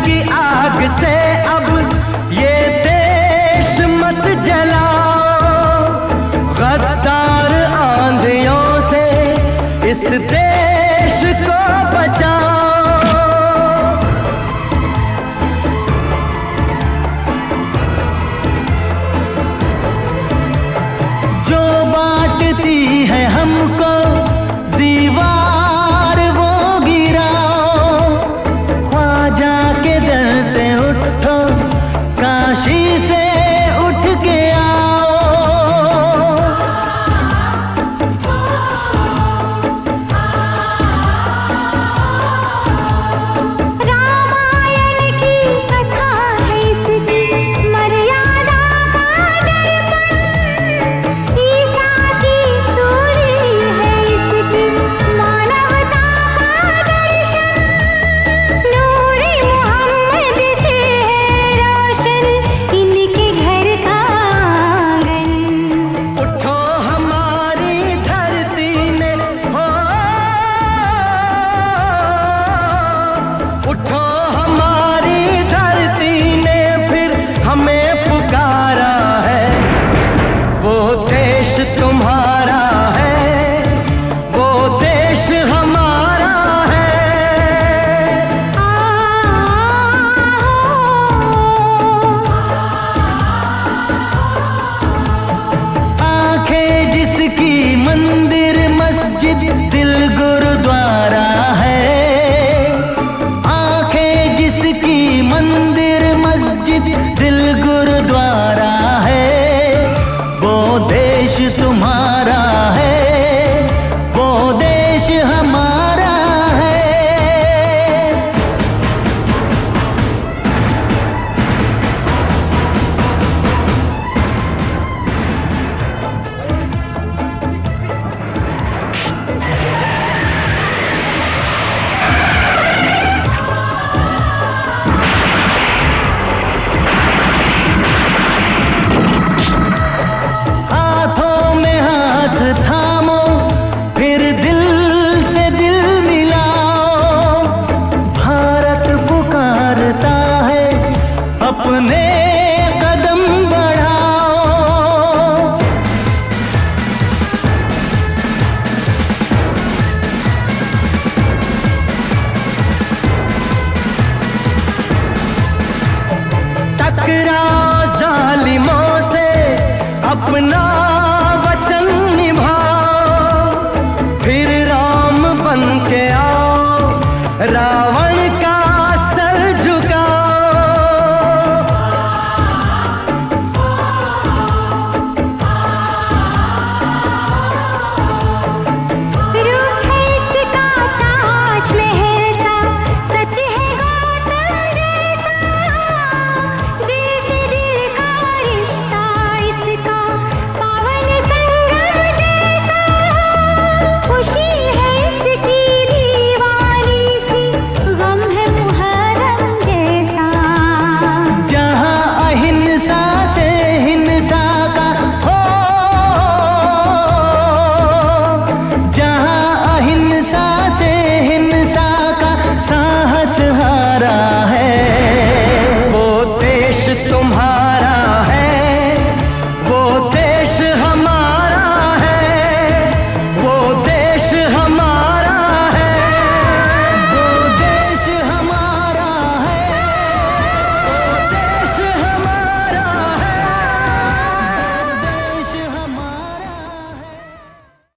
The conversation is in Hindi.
की आग से अब ये देश मत जलाओ, गद्दार आंधियों से इस देश को बचाओ। जो बांटती है हमको दीवार वो गिराओ, ख्वाजा के दर से उठो, काशी से उठ के आओ। रामायण की कथा है इसकी मर्यादा का दर्पण, ईसा की सूरी है इसकी मानवता का दर्शन, नूरे मोहम्मद से है रोशन इनके घर का आंगन। उठो हमारी धरती ने हो, उठो हमारी धरती ने फिर हमें पुकारा है। वो देश तुम्हारा है, वो देश हमारा है। आंखें जिसकी मंदिर मस्जिद दिल गुरुद्वारा है, आंखें जिसकी मंदिर मस्जिद दिल गुरुद्वारा है। वो देश तुम्हारा है, वो देश हमारा है। हाथों में हाथ थामो, फिर दिल से दिल मिलाओ। भारत पुकारता है, अपने कदम बढ़ाओ। टकराओ जालिमों से, अपना